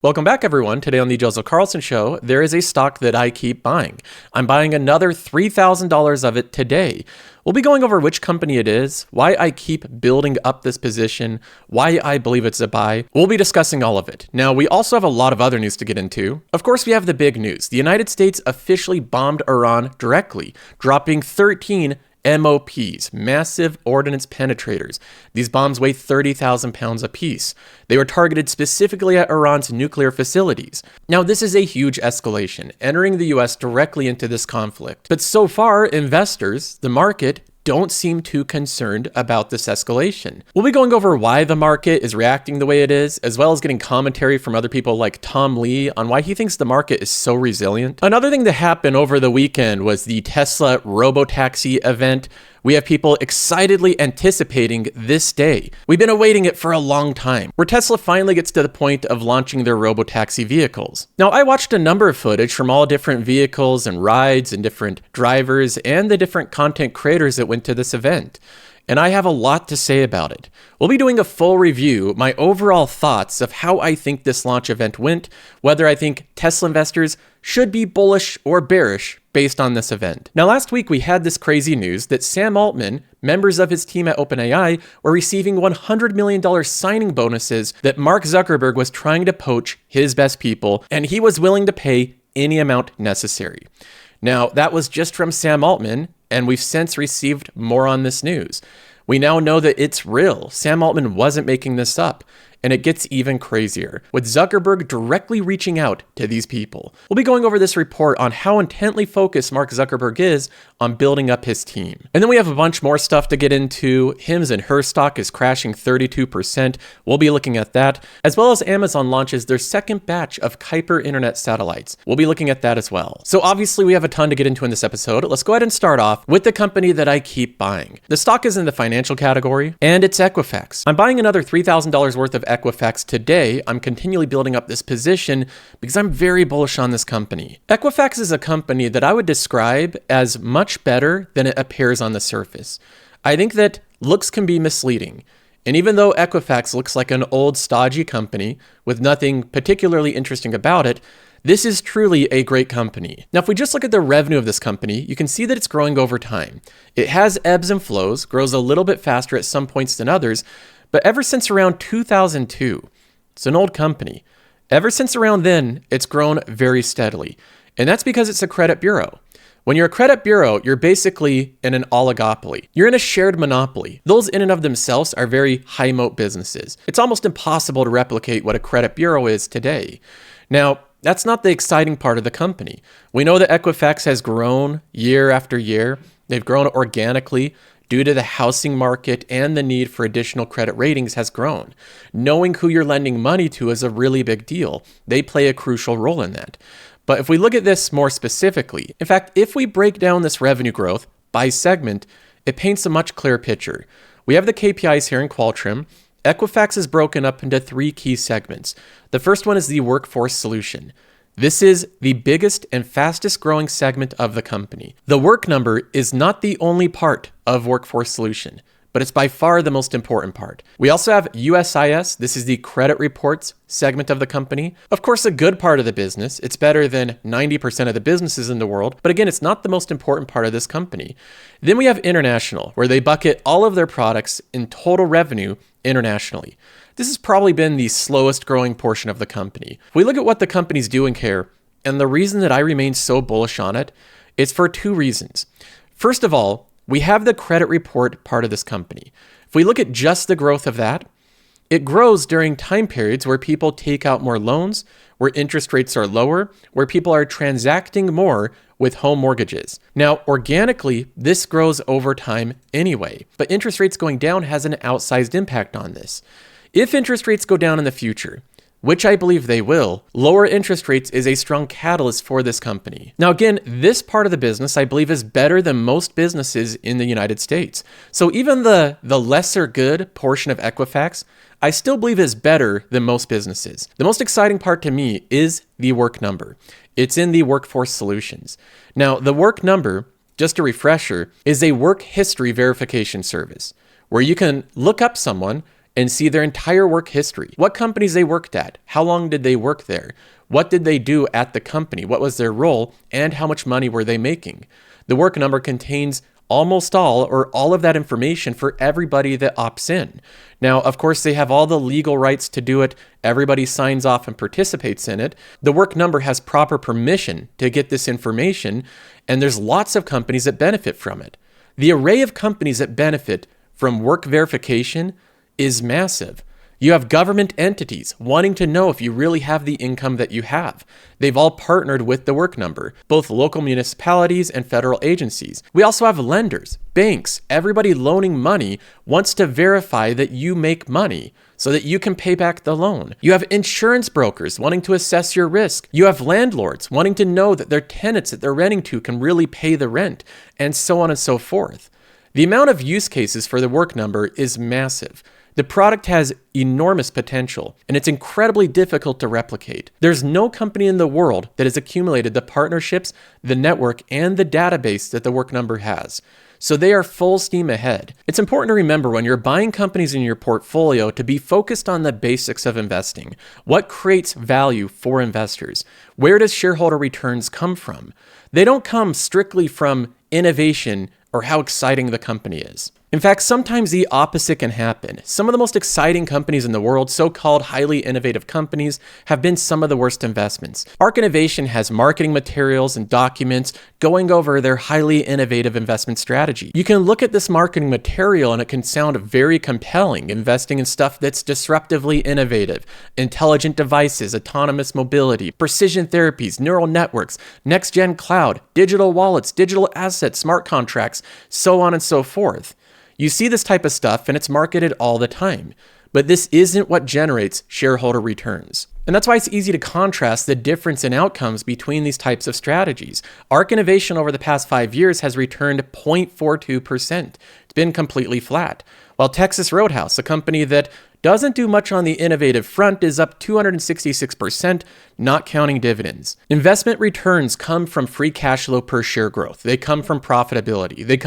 Welcome back, everyone. Today on the Joseph Carlson Show, there is a stock that I keep buying. I'm buying another $3,000 of it today. We'll be going over which company it is, why I keep building up this position, why I believe it's a buy. We'll be discussing all of it. Now, we also have a lot of other news to get into. Of course, we have the big news. The United States officially bombed Iran directly, dropping 13 MOPs, massive ordnance penetrators. These bombs weigh 30,000 pounds apiece. They were targeted specifically at Iran's nuclear facilities. Now, this is a huge escalation, entering the US directly into this conflict. But so far, investors, the market, don't seem too concerned about this escalation. We'll be going over why the market is reacting the way it is, as well as getting commentary from other people like Tom Lee on why he thinks the market is so resilient. Another thing that happened over the weekend was the Tesla Robotaxi event. We have people excitedly anticipating this day. We've been awaiting it for a long time, where Tesla finally gets to the point of launching their Robotaxi vehicles. Now, I watched a number of footage from all different vehicles and rides and different drivers and the different content creators that went to this event, and I have a lot to say about it. We'll be doing a full review, my overall thoughts of how I think this launch event went, whether I think Tesla investors should be bullish or bearish based on this event. Now, last week we had this crazy news that Sam Altman, members of his team at OpenAI, were receiving $100 million signing bonuses that Mark Zuckerberg was trying to poach his best people, and he was willing to pay any amount necessary. Now, that was just from Sam Altman, and we've since received more on this news. We now know that it's real. Sam Altman wasn't making this up. And it gets even crazier, with Zuckerberg directly reaching out to these people. We'll be going over this report on how intently focused Mark Zuckerberg is on building up his team. And then we have a bunch more stuff to get into. Hims and Her stock is crashing 32%. We'll be looking at that, as well as Amazon launches their second batch of Kuiper internet satellites. We'll be looking at that as well. So obviously we have a ton to get into in this episode. Let's go ahead and start off with the company that I keep buying. The stock is in the financial category, and it's Equifax. I'm buying another $3,000 worth of Equifax today. I'm continually building up this position because I'm very bullish on this company. Equifax is a company that I would describe as much better than it appears on the surface. I think that looks can be misleading. And even though Equifax looks like an old stodgy company with nothing particularly interesting about it, this is truly a great company. Now, if we just look at the revenue of this company, you can see that it's growing over time. It has ebbs and flows, grows a little bit faster at some points than others, but ever since around 2002, it's an old company. Ever since around then, it's grown very steadily. And that's because it's a credit bureau. When you're a credit bureau, you're basically in an oligopoly. You're in a shared monopoly. Those in and of themselves are very high moat businesses. It's almost impossible to replicate what a credit bureau is today. Now, that's not the exciting part of the company. We know that Equifax has grown year after year. They've grown organically due to the housing market, and the need for additional credit ratings has grown. Knowing who you're lending money to is a really big deal. They play a crucial role in that. But if we look at this more specifically, in fact, if we break down this revenue growth by segment, it paints a much clearer picture. We have the KPIs here in Qualtrim. Equifax is broken up into three key segments. The first one is the workforce solution. This is the biggest and fastest growing segment of the company. The work number is not the only part of Workforce Solution, but it's by far the most important part. We also have USIS. This is the credit reports segment of the company. Of course, a good part of the business. It's better than 90% of the businesses in the world, but again, it's not the most important part of this company. Then we have international, where they bucket all of their products in total revenue internationally. This has probably been the slowest growing portion of the company. If we look at what the company's doing here, and the reason that I remain so bullish on it, it's for two reasons. First of all, we have the credit report part of this company. If we look at just the growth of that, it grows during time periods where people take out more loans, where interest rates are lower, where people are transacting more with home mortgages. Now, organically, this grows over time anyway, but interest rates going down has an outsized impact on this. If interest rates go down in the future, which I believe they will, lower interest rates is a strong catalyst for this company. Now again, this part of the business I believe is better than most businesses in the United States. So even the lesser good portion of Equifax, I still believe is better than most businesses. The most exciting part to me is the work number. It's in the workforce solutions. Now the work number, just a refresher, is a work history verification service where you can look up someone and see their entire work history. What companies they worked at, how long did they work there, what did they do at the company, what was their role, and how much money were they making. The work number contains almost all or all of that information for everybody that opts in. Now, of course, they have all the legal rights to do it. Everybody signs off and participates in it. The work number has proper permission to get this information, and there's lots of companies that benefit from it. The array of companies that benefit from work verification is massive. You have government entities wanting to know if you really have the income that you have. They've all partnered with the work number, both local municipalities and federal agencies. We also have lenders, banks, everybody loaning money wants to verify that you make money so that you can pay back the loan. You have insurance brokers wanting to assess your risk. You have landlords wanting to know that their tenants that they're renting to can really pay the rent, and so on and so forth. The amount of use cases for the work number is massive. The product has enormous potential, and it's incredibly difficult to replicate. There's no company in the world that has accumulated the partnerships, the network, and the database that the work number has. So they are full steam ahead. It's important to remember when you're buying companies in your portfolio to be focused on the basics of investing. What creates value for investors? Where does shareholder returns come from? They don't come strictly from innovation or how exciting the company is. In fact, sometimes the opposite can happen. Some of the most exciting companies in the world, so-called highly innovative companies, have been some of the worst investments. Arc Innovation has marketing materials and documents going over their highly innovative investment strategy. You can look at this marketing material and it can sound very compelling, investing in stuff that's disruptively innovative, intelligent devices, autonomous mobility, precision therapies, neural networks, next-gen cloud, digital wallets, digital assets, smart contracts, so on and so forth. You see this type of stuff and it's marketed all the time, but this isn't what generates shareholder returns. And that's why it's easy to contrast the difference in outcomes between these types of strategies. Arc Innovation over the past 5 years has returned 0.42%. It's been completely flat. While Texas Roadhouse, a company that doesn't do much on the innovative front, is up 266%, not counting dividends. Investment returns come from free cash flow per share growth. They come from profitability. They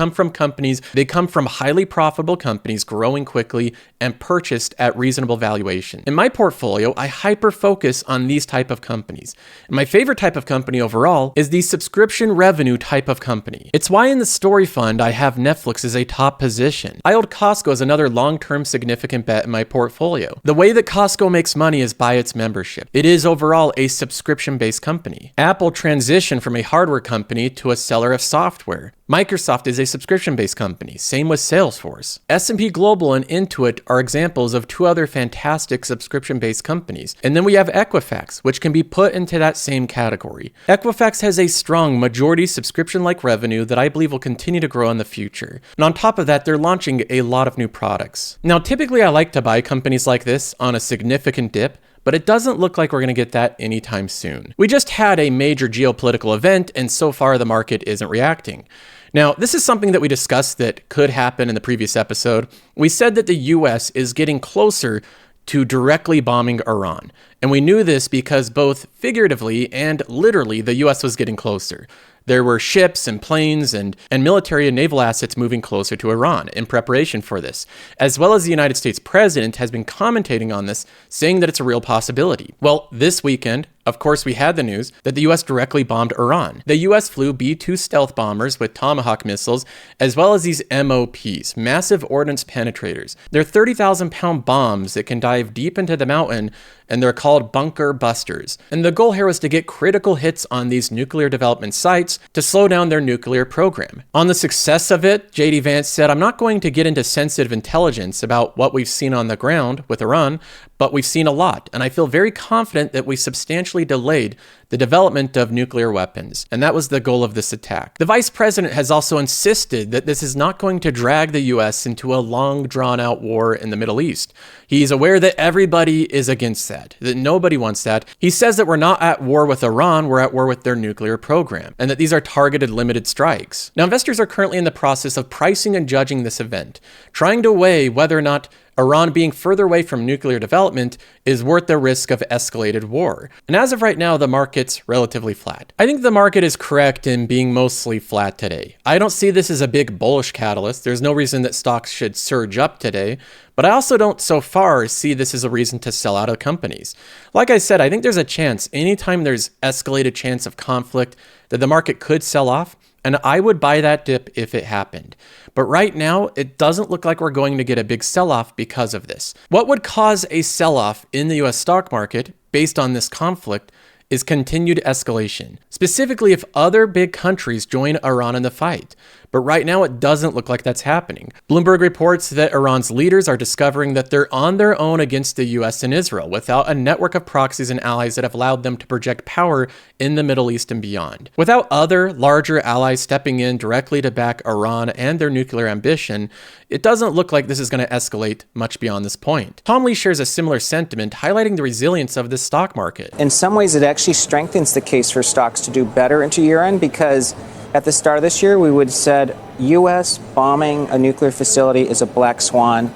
come from highly profitable companies growing quickly and purchased at reasonable valuation. In my portfolio, I hyper-focus on these type of companies. And my favorite type of company overall is the subscription revenue type of company. It's why in the story fund, I have Netflix as a top position. I hold Costco as another long-term significant bet in my portfolio. The way that Costco makes money is by its membership. It is overall a subscription-based company. Apple transitioned from a hardware company to a seller of software. Microsoft is a subscription-based company. Same with Salesforce. S&P Global and Intuit are examples of two other fantastic subscription-based companies. And then we have Equifax, which can be put into that same category. Equifax has a strong majority subscription-like revenue that I believe will continue to grow in the future. And on top of that, they're launching a lot of new products. Now, typically I like to buy companies like this on a significant dip, but it doesn't look like we're going to get that anytime soon. We just had a major geopolitical event, and so far the market isn't reacting. Now, this is something that we discussed that could happen in the previous episode. We said that the US is getting closer to directly bombing Iran. And we knew this because both figuratively and literally, the US was getting closer. There were ships and planes and military and naval assets moving closer to Iran in preparation for this, as well as the United States president has been commentating on this, saying that it's a real possibility. Well, this weekend, of course, we had the news that the US directly bombed Iran. The US flew B-2 stealth bombers with Tomahawk missiles, as well as these MOPs, massive ordnance penetrators. They're 30,000-pound bombs that can dive deep into the mountain, and they're called bunker busters. And the goal here was to get critical hits on these nuclear development sites to slow down their nuclear program. On the success of it, J.D. Vance said, "I'm not going to get into sensitive intelligence about what we've seen on the ground with Iran, but we've seen a lot, and I feel very confident that we substantially delayed the development of nuclear weapons." And that was the goal of this attack. The vice president has also insisted that this is not going to drag the US into a long, drawn-out war in the Middle East. He's aware that everybody is against that nobody wants that. He says that we're not at war with Iran, we're at war with their nuclear program, and that these are targeted, limited strikes. Now, investors are currently in the process of pricing and judging this event, trying to weigh whether or not Iran being further away from nuclear development is worth the risk of escalated war. And as of right now, the market's relatively flat. I think the market is correct in being mostly flat today. I don't see this as a big bullish catalyst. There's no reason that stocks should surge up today, but I also don't so far see this as a reason to sell out of companies. Like I said, I think there's a chance anytime there's escalated chance of conflict that the market could sell off, and I would buy that dip if it happened. But right now, it doesn't look like we're going to get a big sell-off because of this. What would cause a sell-off in the US stock market based on this conflict is continued escalation, specifically if other big countries join Iran in the fight. But right now, it doesn't look like that's happening. Bloomberg reports that Iran's leaders are discovering that they're on their own against the US and Israel without a network of proxies and allies that have allowed them to project power in the Middle East and beyond. Without other, larger allies stepping in directly to back Iran and their nuclear ambition, it doesn't look like this is going to escalate much beyond this point. Tom Lee shares a similar sentiment, highlighting the resilience of the stock market. In some ways, it actually strengthens the case for stocks to do better into year-end, because at the start of this year, we would have said U.S. bombing a nuclear facility is a black swan.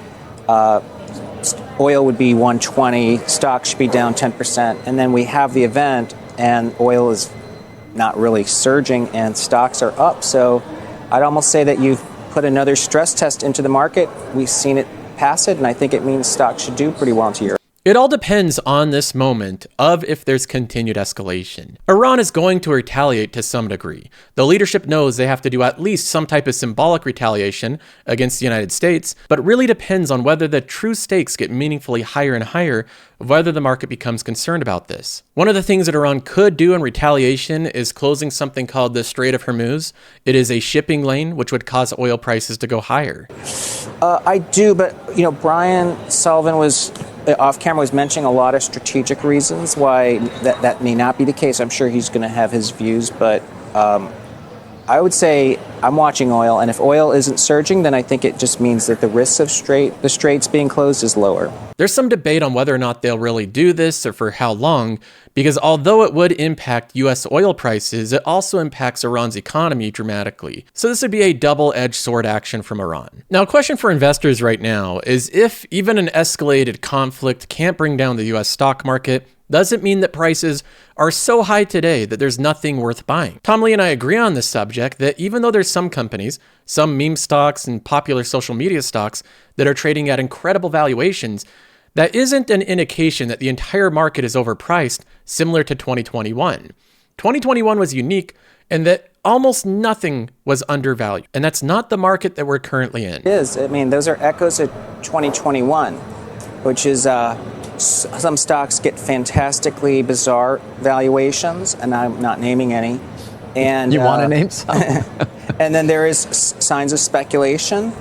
Oil would be 120, stocks should be down 10%. And then we have the event, and oil is not really surging, and stocks are up. So I'd almost say that you've put another stress test into the market. We've seen it pass it, and I think it means stocks should do pretty well into year. It all depends on this moment of if there's continued escalation. Iran is going to retaliate to some degree. The leadership knows they have to do at least some type of symbolic retaliation against the United States, but it really depends on whether the true stakes get meaningfully higher and higher, of whether the market becomes concerned about this. One of the things that Iran could do in retaliation is closing something called the Strait of Hormuz. It is a shipping lane which would cause oil prices to go higher. I do, but Brian Sullivan was off camera was mentioning a lot of strategic reasons why that may not be the case. I'm sure he's going to have his views, but I would say I'm watching oil, and if oil isn't surging, then I think it just means that the risk of the straits being closed is lower. There's some debate on whether or not they'll really do this or for how long, because although it would impact US oil prices, it also impacts Iran's economy dramatically. So this would be a double-edged sword action from Iran. Now, a question for investors right now is if even an escalated conflict can't bring down the US stock market, does it mean that prices are so high today that there's nothing worth buying? Tom Lee and I agree on this subject that even though there's some companies, some meme stocks and popular social media stocks that are trading at incredible valuations, that isn't an indication that the entire market is overpriced, similar to 2021. 2021 was unique in that almost nothing was undervalued, and that's not the market that we're currently in. It is. I mean, those are echoes of 2021, which is some stocks get fantastically bizarre valuations, and I'm not naming any. And you want to name some? And then there is signs of speculation.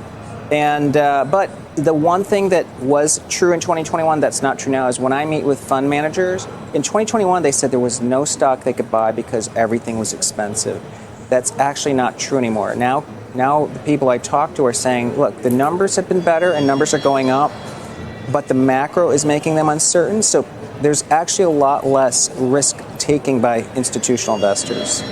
And but the one thing that was true in 2021 that's not true now is when I meet with fund managers, in 2021 they said there was no stock they could buy because everything was expensive. That's actually not true anymore. Now the people I talk to are saying, look, the numbers have been better and numbers are going up, but the macro is making them uncertain. So there's actually a lot less risk taking by institutional investors.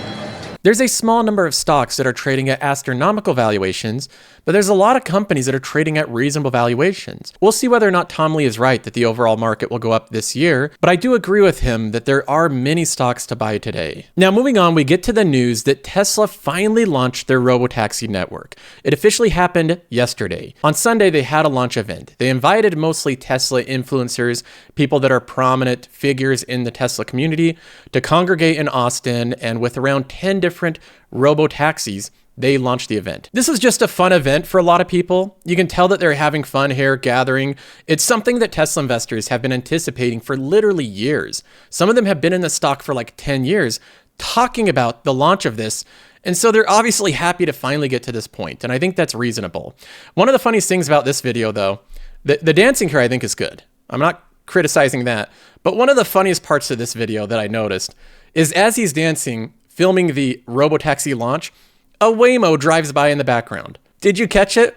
There's a small number of stocks that are trading at astronomical valuations, but there's a lot of companies that are trading at reasonable valuations. We'll see whether or not Tom Lee is right that the overall market will go up this year, but I do agree with him that there are many stocks to buy today. Now, moving on, we get to the news that Tesla finally launched their Robotaxi network. It officially happened yesterday. On Sunday, they had a launch event. They invited mostly Tesla influencers, people that are prominent figures in the Tesla community, to congregate in Austin, and with around 10 different Robotaxis, they launched the event. This was just a fun event for a lot of people. You can tell that they're having fun here gathering. It's something that Tesla investors have been anticipating for literally years. Some of them have been in the stock for like 10 years talking about the launch of this. And so they're obviously happy to finally get to this point. And I think that's reasonable. One of the funniest things about this video though, the dancing here I think is good. I'm not criticizing that. But one of the funniest parts of this video that I noticed is as he's dancing, filming the Robotaxi launch, a Waymo drives by in the background. Did you catch it?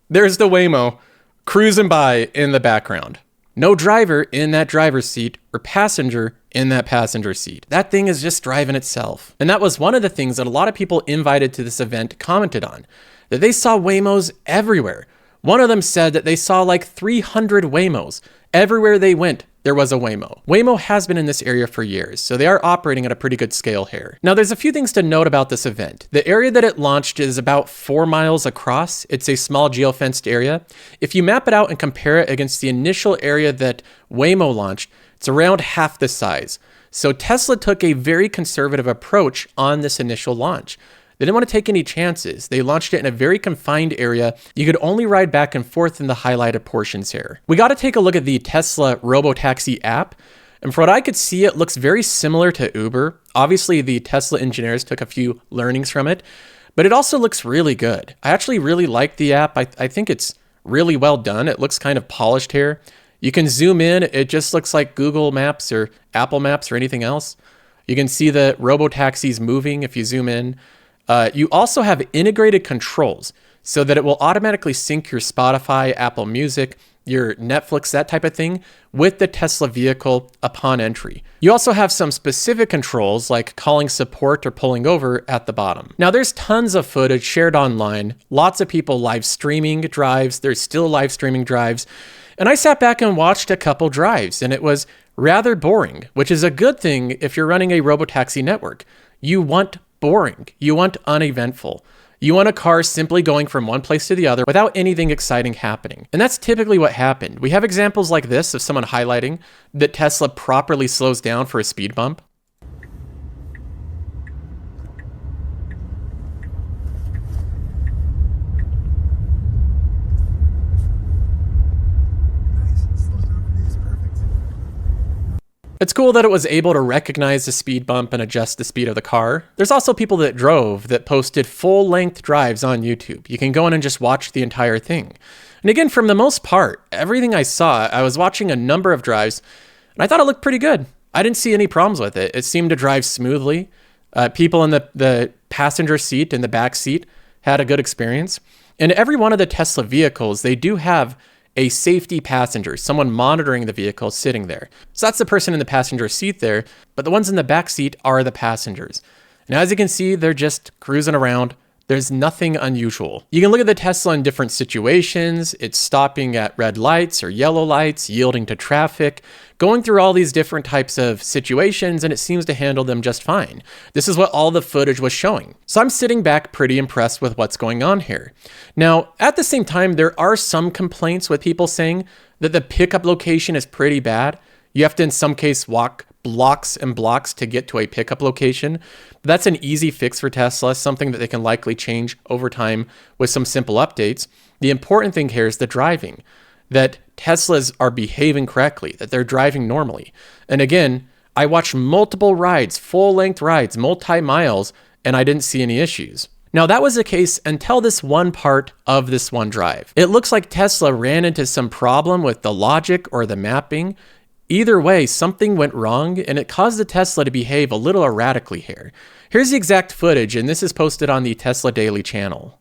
There's the Waymo cruising by in the background. No driver in that driver's seat or passenger in that passenger seat. That thing is just driving itself. And that was one of the things that a lot of people invited to this event commented on, that they saw Waymos everywhere. One of them said that they saw like 300 Waymos. Everywhere they went, there was a Waymo. Waymo has been in this area for years, so they are operating at a pretty good scale here. Now, there's a few things to note about this event. The area that it launched is about 4 miles across. It's a small geofenced area. If you map it out and compare it against the initial area that Waymo launched, it's around half the size. So Tesla took a very conservative approach on this initial launch. They didn't want to take any chances. They launched it in a very confined area. You could only ride back and forth in the highlighted portions here. We got to take a look at the Tesla Robotaxi app. And from what I could see, it looks very similar to Uber. Obviously, the Tesla engineers took a few learnings from it, but it also looks really good. I actually really like the app. I think it's really well done. It looks kind of polished here. You can zoom in. It just looks like Google Maps or Apple Maps or anything else. You can see the Robotaxis moving if you zoom in. You also have integrated controls so that it will automatically sync your Spotify, Apple Music, your Netflix, that type of thing with the Tesla vehicle upon entry. You also have some specific controls like calling support or pulling over at the bottom. Now there's tons of footage shared online, lots of people live streaming drives. There's still live streaming drives. And I sat back and watched a couple drives and it was rather boring, which is a good thing if you're running a Robotaxi network. You want boring. You want uneventful. You want a car simply going from one place to the other without anything exciting happening. And that's typically what happened. We have examples like this of someone highlighting that Tesla properly slows down for a speed bump. It's cool that it was able to recognize the speed bump and adjust the speed of the car. There's also people that drove that posted full-length drives on YouTube. You can go in and just watch the entire thing. And again, from the most part, everything I saw, I was watching a number of drives, and I thought it looked pretty good. I didn't see any problems with it. It seemed to drive smoothly. People in the passenger seat and the back seat had a good experience. And every one of the Tesla vehicles, they do have a safety passenger, someone monitoring the vehicle sitting there. So that's the person in the passenger seat there, but the ones in the back seat are the passengers. Now, as you can see, they're just cruising around. There's nothing unusual. You can look at the Tesla in different situations. It's stopping at red lights or yellow lights, yielding to traffic, going through all these different types of situations, and it seems to handle them just fine. This is what all the footage was showing. So I'm sitting back pretty impressed with what's going on here. Now, at the same time, there are some complaints with people saying that the pickup location is pretty bad. You have to, in some case, walk blocks and blocks to get to a pickup location. That's an easy fix for Tesla, something that they can likely change over time with some simple updates. The important thing here is the driving, that Teslas are behaving correctly, that they're driving normally. And again, I watched multiple rides, full-length rides, multi-miles, and I didn't see any issues. Now, that was the case until this one part of this one drive. It looks like Tesla ran into some problem with the logic or the mapping. Either way, something went wrong and it caused the Tesla to behave a little erratically here. Here's the exact footage, and this is posted on the Tesla Daily channel.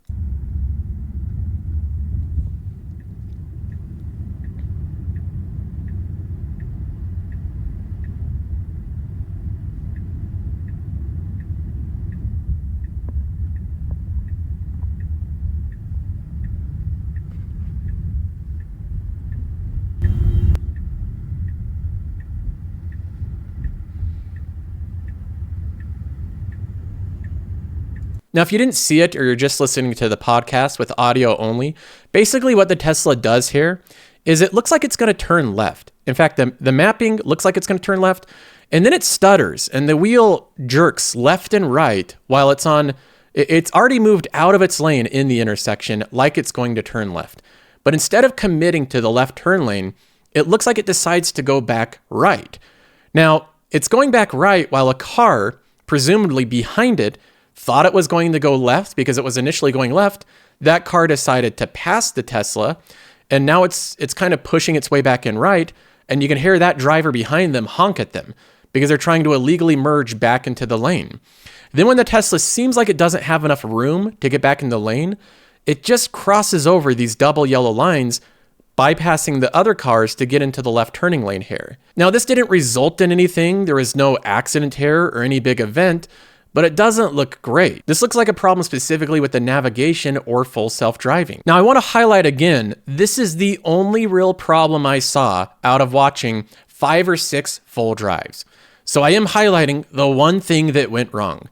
Now, if you didn't see it or you're just listening to the podcast with audio only, basically what the Tesla does here is it looks like it's going to turn left. In fact, the mapping looks like it's going to turn left, and then it stutters and the wheel jerks left and right while it's already moved out of its lane in the intersection like it's going to turn left. But instead of committing to the left turn lane, it looks like it decides to go back right. Now, it's going back right while a car, presumably behind it, thought it was going to go left because it was initially going left. That car decided to pass the Tesla, and now it's kind of pushing its way back in right, and you can hear that driver behind them honk at them because they're trying to illegally merge back into the lane. Then when the Tesla seems like it doesn't have enough room to get back in the lane, it just crosses over these double yellow lines, bypassing the other cars to get into the left turning lane here. Now, this didn't result in anything. There was no accident here or any big event, but it doesn't look great. This looks like a problem specifically with the navigation or full self-driving. Now, I want to highlight again, this is the only real problem I saw out of watching 5 or 6 full drives. So I am highlighting the one thing that went wrong.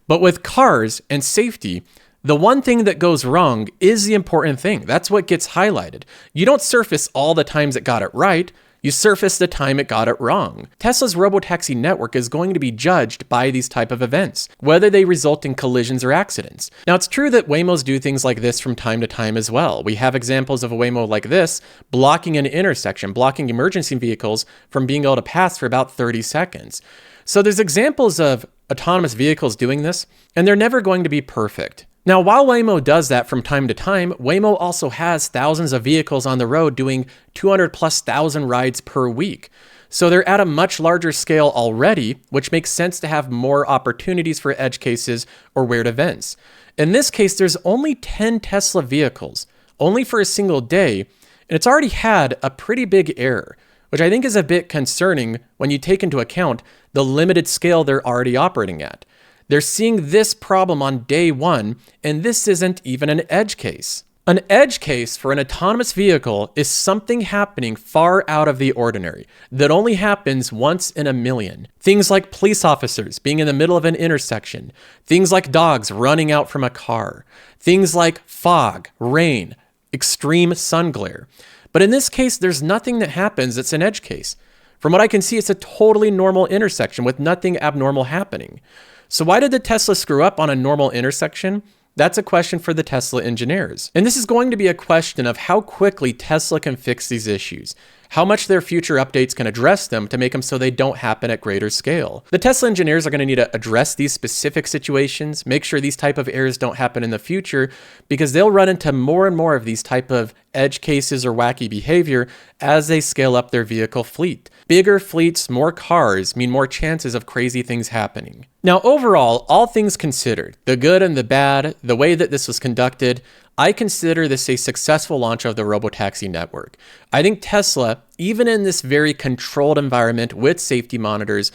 But with cars and safety, the one thing that goes wrong is the important thing. That's what gets highlighted. You don't surface all the times it got it right. You surface the time it got it wrong. Tesla's Robotaxi network is going to be judged by these type of events, whether they result in collisions or accidents. Now, it's true that Waymos do things like this from time to time as well. We have examples of a Waymo like this blocking an intersection, blocking emergency vehicles from being able to pass for about 30 seconds. So there's examples of autonomous vehicles doing this, and they're never going to be perfect. Now, while Waymo does that from time to time, Waymo also has thousands of vehicles on the road doing 200,000+ rides per week. So they're at a much larger scale already, which makes sense to have more opportunities for edge cases or weird events. In this case, there's only 10 Tesla vehicles, only for a single day, and it's already had a pretty big error, which I think is a bit concerning when you take into account the limited scale they're already operating at. They're seeing this problem on day one, and this isn't even an edge case. An edge case for an autonomous vehicle is something happening far out of the ordinary that only happens once in a million. Things like police officers being in the middle of an intersection, things like dogs running out from a car, things like fog, rain, extreme sun glare. But in this case, there's nothing that happens that's an edge case. From what I can see, it's a totally normal intersection with nothing abnormal happening. So why did the Tesla screw up on a normal intersection? That's a question for the Tesla engineers. And this is going to be a question of how quickly Tesla can fix these issues, how much their future updates can address them to make them so they don't happen at greater scale. The Tesla engineers are going to need to address these specific situations, make sure these type of errors don't happen in the future, because they'll run into more and more of these type of edge cases or wacky behavior as they scale up their vehicle fleet. Bigger fleets, more cars mean more chances of crazy things happening. Now, overall, all things considered, the good and the bad, the way that this was conducted, I consider this a successful launch of the Robotaxi network. I think Tesla, even in this very controlled environment with safety monitors,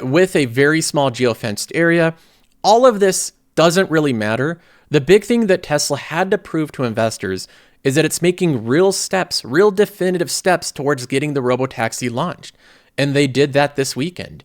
with a very small geofenced area, all of this doesn't really matter. The big thing that Tesla had to prove to investors is that it's making real steps, real definitive steps towards getting the Robotaxi launched. And they did that this weekend.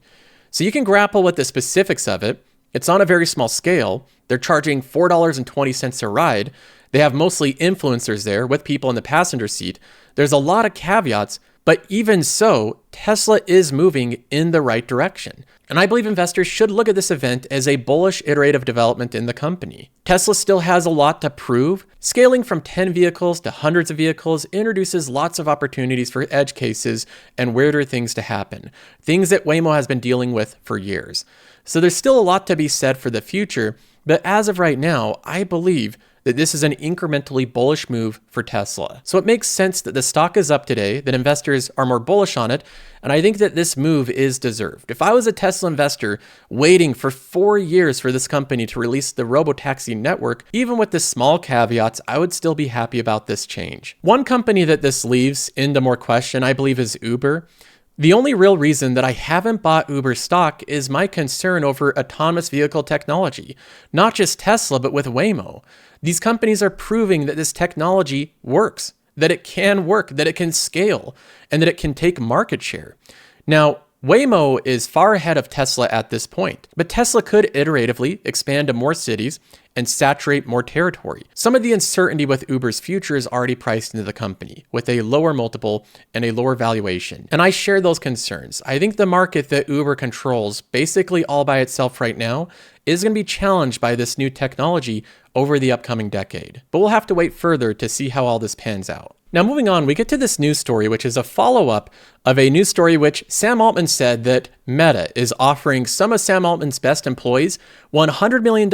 So you can grapple with the specifics of it. It's on a very small scale. They're charging $4.20 a ride. They have mostly influencers there with people in the passenger seat. There's a lot of caveats, but even so, Tesla is moving in the right direction. And I believe investors should look at this event as a bullish iterative development in the company. Tesla still has a lot to prove. Scaling from 10 vehicles to hundreds of vehicles introduces lots of opportunities for edge cases and weirder things to happen, things that Waymo has been dealing with for years. So there's still a lot to be said for the future, but as of right now, I believe that this is an incrementally bullish move for Tesla. So it makes sense that the stock is up today, that investors are more bullish on it, and I think that this move is deserved. If I was a Tesla investor waiting for 4 years for this company to release the Robotaxi network, even with the small caveats, I would still be happy about this change. One company that this leaves into more question, I believe, is Uber. The only real reason that I haven't bought Uber stock is my concern over autonomous vehicle technology, not just Tesla, but with Waymo. These companies are proving that this technology works, that it can work, that it can scale, and that it can take market share. Now, Waymo is far ahead of Tesla at this point, but Tesla could iteratively expand to more cities and saturate more territory. Some of the uncertainty with Uber's future is already priced into the company with a lower multiple and a lower valuation. And I share those concerns. I think the market that Uber controls basically all by itself right now is going to be challenged by this new technology over the upcoming decade. But we'll have to wait further to see how all this pans out. Now, moving on, we get to this news story, which is a follow-up of a news story which Sam Altman said that Meta is offering some of Sam Altman's best employees $100 million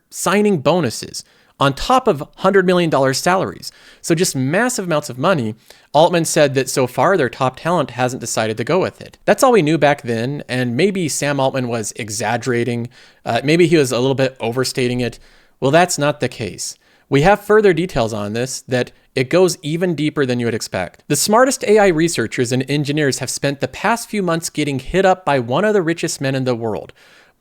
signing bonuses on top of $100 million salaries. So just massive amounts of money. Altman said that so far their top talent hasn't decided to go with it. That's all we knew back then, and maybe Sam Altman was exaggerating. Maybe he was a little bit overstating it. Well, that's not the case. We have further details on this that it goes even deeper than you would expect. The smartest AI researchers and engineers have spent the past few months getting hit up by one of the richest men in the world.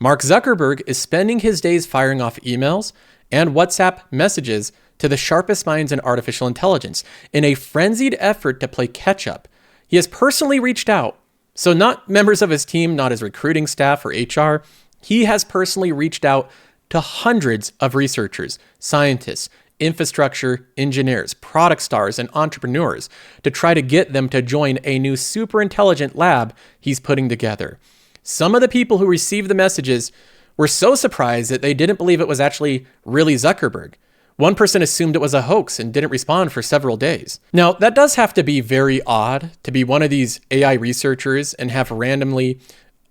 Mark Zuckerberg is spending his days firing off emails and WhatsApp messages to the sharpest minds in artificial intelligence in a frenzied effort to play catch up. He has personally reached out, so not members of his team, not his recruiting staff or HR. He has personally reached out to hundreds of researchers, scientists, infrastructure engineers, product stars, and entrepreneurs to try to get them to join a new super intelligent lab he's putting together. Some of the people who received the messages were so surprised that they didn't believe it was actually really Zuckerberg. One person assumed it was a hoax and didn't respond for several days. Now, that does have to be very odd to be one of these AI researchers and have randomly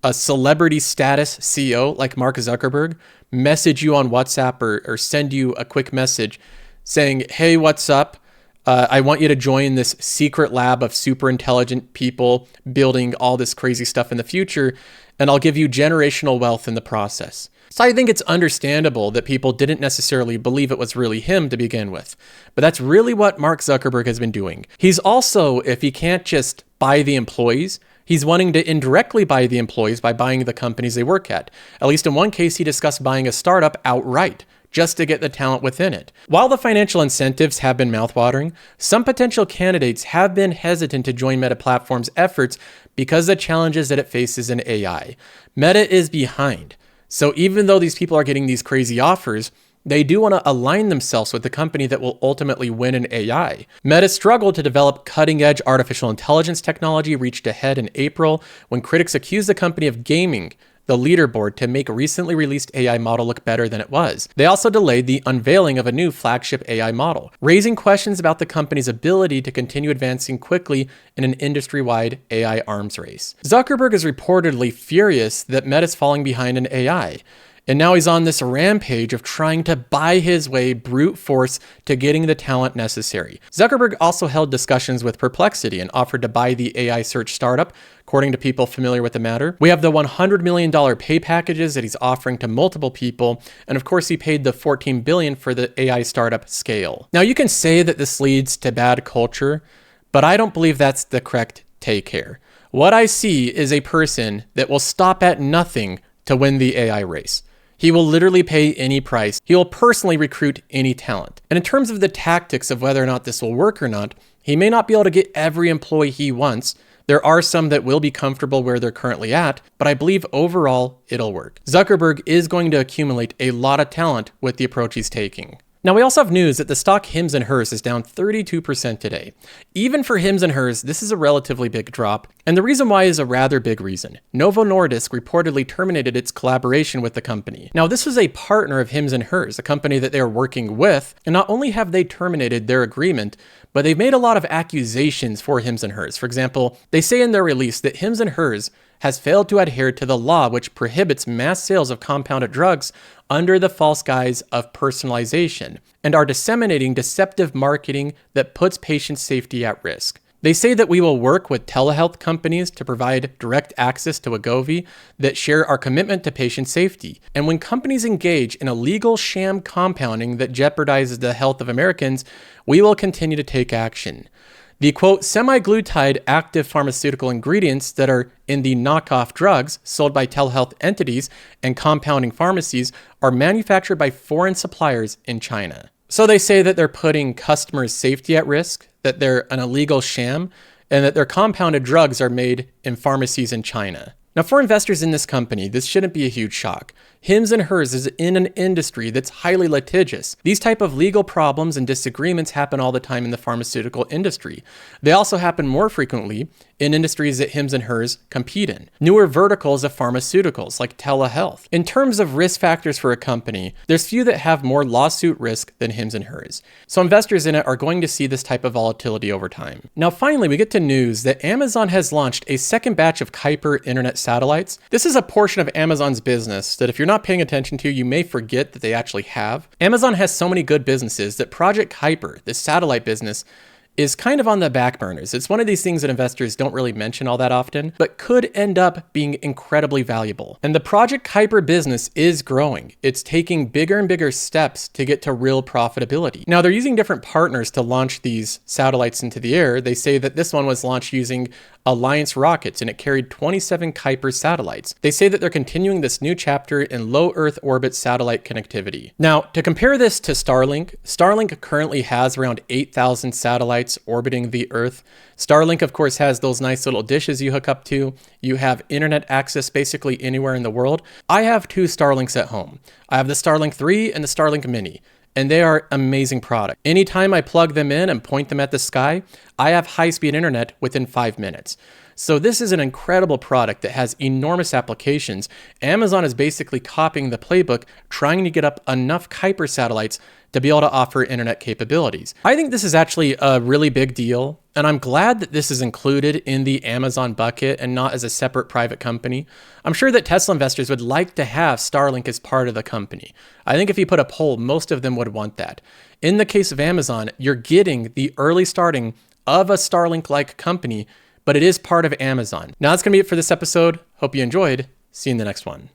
a celebrity status CEO like Mark Zuckerberg message you on WhatsApp or send you a quick message saying, hey, what's up? I want you to join this secret lab of super intelligent people building all this crazy stuff in the future, and I'll give you generational wealth in the process. So I think it's understandable that people didn't necessarily believe it was really him to begin with. But that's really what Mark Zuckerberg has been doing. He's also, if he can't just buy the employees, he's wanting to indirectly buy the employees by buying the companies they work at. At least in one case, he discussed buying a startup outright, just to get the talent within it. While the financial incentives have been mouthwatering, some potential candidates have been hesitant to join Meta Platforms' efforts because of the challenges that it faces in AI. Meta is behind. So even though these people are getting these crazy offers, they do want to align themselves with the company that will ultimately win in AI. Meta struggled to develop cutting-edge artificial intelligence technology, reached ahead in April when critics accused the company of gaming the leaderboard to make a recently released AI model look better than it was. They also delayed the unveiling of a new flagship AI model, raising questions about the company's ability to continue advancing quickly in an industry-wide AI arms race. Zuckerberg is reportedly furious that Meta's falling behind in AI. And now he's on this rampage of trying to buy his way brute force to getting the talent necessary. Zuckerberg also held discussions with Perplexity and offered to buy the AI search startup, according to people familiar with the matter. We have the $100 million pay packages that he's offering to multiple people. And of course, he paid the $14 billion for the AI startup Scale. Now, you can say that this leads to bad culture, but I don't believe that's the correct take here. What I see is a person that will stop at nothing to win the AI race. He will literally pay any price. He will personally recruit any talent. And in terms of the tactics of whether or not this will work or not, he may not be able to get every employee he wants. There are some that will be comfortable where they're currently at, but I believe overall it'll work. Zuckerberg is going to accumulate a lot of talent with the approach he's taking. Now, we also have news that the stock Hims & Hers is down 32% today. Even for Hims & Hers, this is a relatively big drop, and the reason why is a rather big reason. Novo Nordisk reportedly terminated its collaboration with the company. Now, this was a partner of Hims & Hers, a company that they are working with, and not only have they terminated their agreement, but they've made a lot of accusations for Hims & Hers. For example, they say in their release that Hims & Hers has failed to adhere to the law which prohibits mass sales of compounded drugs under the false guise of personalization and are disseminating deceptive marketing that puts patient safety at risk. They say that we will work with telehealth companies to provide direct access to Wegovy that share our commitment to patient safety. And when companies engage in illegal sham compounding that jeopardizes the health of Americans, we will continue to take action. The quote, semaglutide active pharmaceutical ingredients that are in the knockoff drugs sold by telehealth entities and compounding pharmacies are manufactured by foreign suppliers in China. So they say that they're putting customers' safety at risk, that they're an illegal sham, and that their compounded drugs are made in pharmacies in China. Now, for investors in this company, this shouldn't be a huge shock. Hims & Hers is in an industry that's highly litigious. These type of legal problems and disagreements happen all the time in the pharmaceutical industry. They also happen more frequently in industries that Hims & Hers compete in. Newer verticals of pharmaceuticals like telehealth. In terms of risk factors for a company, there's few that have more lawsuit risk than Hims & Hers. So investors in it are going to see this type of volatility over time. Now, finally, we get to news that Amazon has launched a second batch of Kuiper internet satellites. This is a portion of Amazon's business that if you're not paying attention to, you may forget that they actually have. Amazon has so many good businesses that Project Kuiper, this satellite business, is kind of on the back burners. It's one of these things that investors don't really mention all that often, but could end up being incredibly valuable. And the Project Kuiper business is growing. It's taking bigger and bigger steps to get to real profitability. Now, they're using different partners to launch these satellites into the air. They say that this one was launched using Alliance rockets, and it carried 27 Kuiper satellites. They say that they're continuing this new chapter in low Earth orbit satellite connectivity. Now, to compare this to Starlink, Starlink currently has around 8,000 satellites orbiting the Earth. Starlink, of course, has those nice little dishes you hook up to. You have internet access basically anywhere in the world. I have 2 Starlinks at home. I have the Starlink 3 and the Starlink Mini, and they are amazing products. Anytime I plug them in and point them at the sky, I have high-speed internet within 5 minutes. So this is an incredible product that has enormous applications. Amazon is basically copying the playbook, trying to get up enough Kuiper satellites to be able to offer internet capabilities. I think this is actually a really big deal, and I'm glad that this is included in the Amazon bucket and not as a separate private company. I'm sure that Tesla investors would like to have Starlink as part of the company. I think if you put a poll, most of them would want that. In the case of Amazon, you're getting the early starting of a Starlink-like company, but it is part of Amazon. Now that's gonna be it for this episode. Hope you enjoyed. See you in the next one.